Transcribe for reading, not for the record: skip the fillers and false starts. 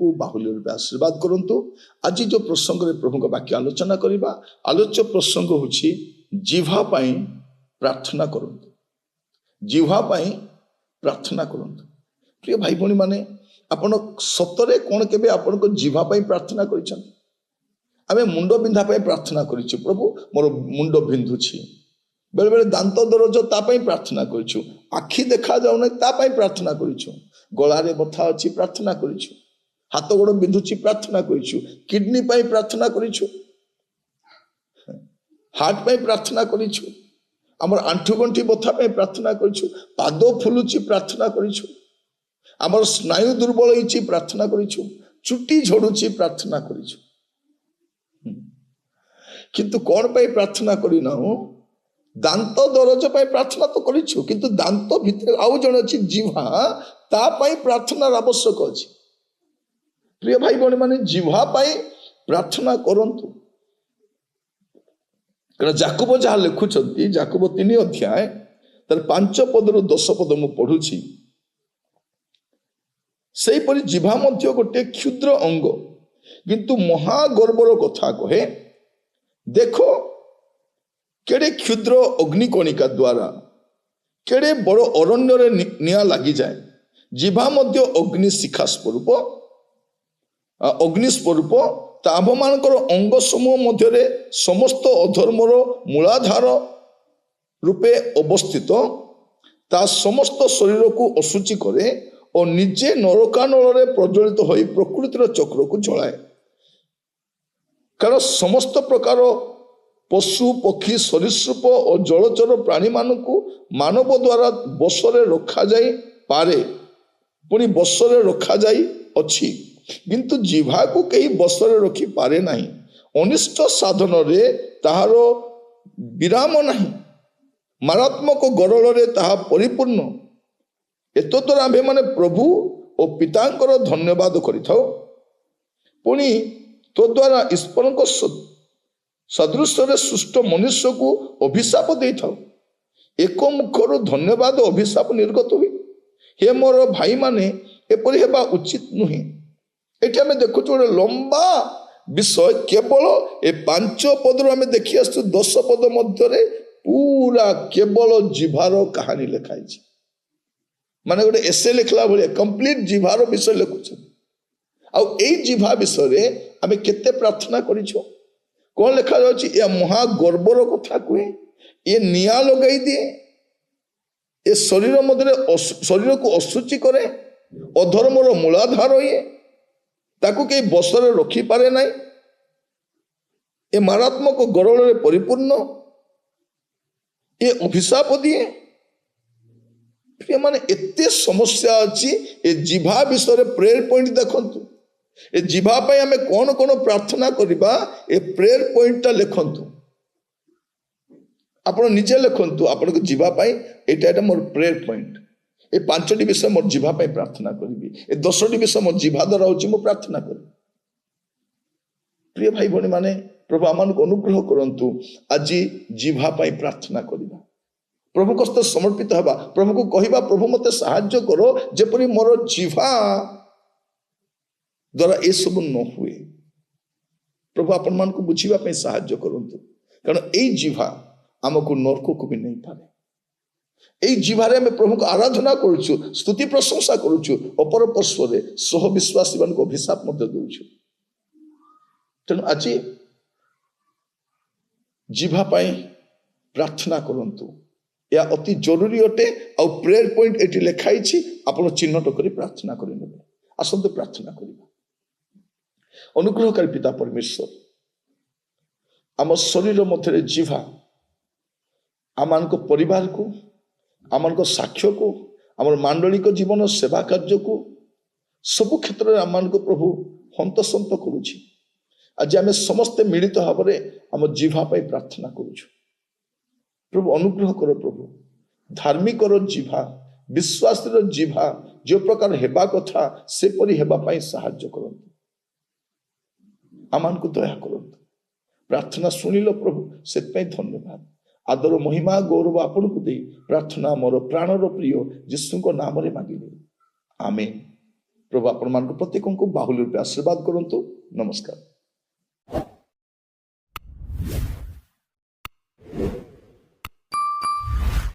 को बाहुल्य रूपे आशीर्वाद करंतु। आज जो प्रसंग रे प्रभु वाक्य आलोचना करिबा, आलोच्य प्रसंग होछि जिह्वा पाई प्रार्थना करंतु। जिह्वा पाई प्रार्थना करंतु। प्रिय भाई भणी माने आपण सतरे कोन केबे आपण को जिह्वा पाई प्रार्थना करिछन? आमे मुंड बिंधा पाई प्रार्थना करिछु, प्रभु मोर मुंड बिंधुछि। बेले बेले दांत दरज ता पाई प्रार्थना करिछु, आखि देखा जाउ नै ता पाई प्रार्थना करिछु, गलारे बथा अछि प्रार्थना करिछु, हाथ गोड़ बिंधुछि प्रार्थना करिछु, किडनी पाई प्रार्थना करिछु, हार्ट पाई प्रार्थना करिछु, हमर आंठु गंठी बथा पाई प्रार्थना करिछु, पाद फुलुछि प्रार्थना करिछु, हमर स्नायु दुर्बल होइछि प्रार्थना करिछु, चुटी झड़ुछि प्रार्थना करिछु। किंतु कोन पाई प्रार्थना करिना? दांत दरज पाई प्रार्थना तो करिछु, किंतु दांत भितर आउ जण अछि जिह्वा, ता पाई प्रार्थना आवश्यक अछि। प्रिय भाई बहन माने जिह्वा पाई प्रार्थना करंतु। कारण याकूब जहाँ लिखुछंती, याकूब 3 अध्याय तर 5 पदरु 10 पद मु पढुछि। सेही परि जिह्वा मध्य गोटे क्षुद्र अंग, किंतु महागर्वर कथा कहे। देखो केड़े क्षुद्र अग्निकणिका द्वारा केड़े बड़ अरण्य रे निया लगी जाए। जिह्वा मध्य अग्निशिखा स्वरूप, अग्निस्वरूप आम मानकर अंग समूह मध्य समस्त अधर्मर मूलाधार रूपे अवस्थित, ता समस्त शरीर को असुचि करे और निजे नरकानल रे प्रज्वलित होई प्रकृतिर चक्र को जलाए। कारण समस्त प्रकार पशु पक्षी सरीसृप और जलचर प्राणी मानू मानव द्वारा बसरे रखा जाई पारे, पुणी बसरे रखा जाई अछि, किंतु जिह्वा को कहीं बसरे रखी पारे नहीं। अनिष्ट साधन रे ताहार विराम नहीं, मारात्मक गरल रे ताहा परिपूर्ण। एतद्वारा आम्भे माने प्रभु और पितांकर धन्यवाद करिथाउ, पुणी तो द्वारा ईश्वर को सदृश सृष्ट मनुष्य को अभिशाप दे था। एक मुखर धन्यवाद अभिशाप निर्गत हुए। हे मोर भाई माने एपरि हेबा उचित नुहे। एठी आमे देखु गोटे लंबा विषय, केवल ए 5 पदरु आमे देखि आसु 10 पद मध्य रे पूरा केवल जिह्वार कहानी लिखाई छी। माने गोटे एसे लिखला भलिया कंप्लीट जिह्वार विषय लिखुछ। आ एई जिह्वा विषय रे आमे केते प्रार्थना करिछो। कौन लिखा जाउछि? या महागर्वर कथा कहे, ये निया लगाई दिए, ये शरीर मध्य शरीर को असुचि करे, अधर्मर मूलाधार ये, ताकू कहीं बसरे रखी पारे नहीं, ये मारात्मक गरल रे परिपूर्ण, ये अभिशाप दिए। प्रिय माने एते समस्या अछि। ये जिह्वा विषय प्रेयर पॉइंट देखंतु। ए जिह्वा पाई आमे कौन कौन प्रार्थना करिबा, ए प्रेयर पॉइंट टा लिखंतु। आपण निजे लिखंतु आपण को जिह्वा पाई एटा मोर प्रेयर पॉइंट। ए 5टी विषय मोर जिह्वा पाई प्रार्थना करिबी, ए 10टी विषय मोर जिह्वा द्वारा होछि मो प्रार्थना करिबी। प्रिय भाई भणी माने प्रभु आमान को अनुग्रह करंतु। आज जिह्वा पाई प्रार्थना करिबा, प्रभु को समर्पित हबा, प्रभु को कहिबा प्रभु मते सहाय्य करो जेपरि मोर जिह्वा द्वारा ये सब न हुए। प्रभु आपण मान को बुझीबा पे सहाय्य करंतु। कारण ए जिह्वा आमको नरक को भी नहीं पारे। ए जिह्वारे आमे प्रभु को आराधना करूछु, स्तुति प्रशंसा करूछु, अपर परस्परे सह विश्वासी मान को अभिशाप मध्य देउछु। तेणु आज जिह्वा पाई प्रार्थना करंतु। या अति जरूरी अटे। आ प्रेयर पॉइंट एटी लिखाई छी, आपण चिन्हट करी प्रार्थना करि नेबे। आसंतु प्रार्थना करिबा। अनुग्रहकारी पिता परमेश्वर, आम शरीर मध्य जिह्वा आम परिवार को, आम साक्ष्य को, आम मांडलिक जीवन सेवा कार्य को सबु क्षेत्र में आम प्रभु हंतसंत करुछि। आज आम समस्ते मिलित भाव में आम जिह्वा पाई प्रार्थना करुछु। प्रभु अनुग्रह कर, प्रभु धार्मिक जिह्वा, विश्वास जिह्वा जो प्रकार हेबा कथा सेपरि हेबा पाई सहाय्य करंतु। आमान को दया करंतु। प्रार्थना सुनिल प्रभु, से धन्यवाद। आदर महिमा गौरव आपण को दे प्रार्थना मोर प्राणर प्रिय यीशु को नाम रे मांगिले, आमेन। प्रभु आपण प्रत्येक को बाहुल्य रूपे आशीर्वाद करंतु। नमस्कार।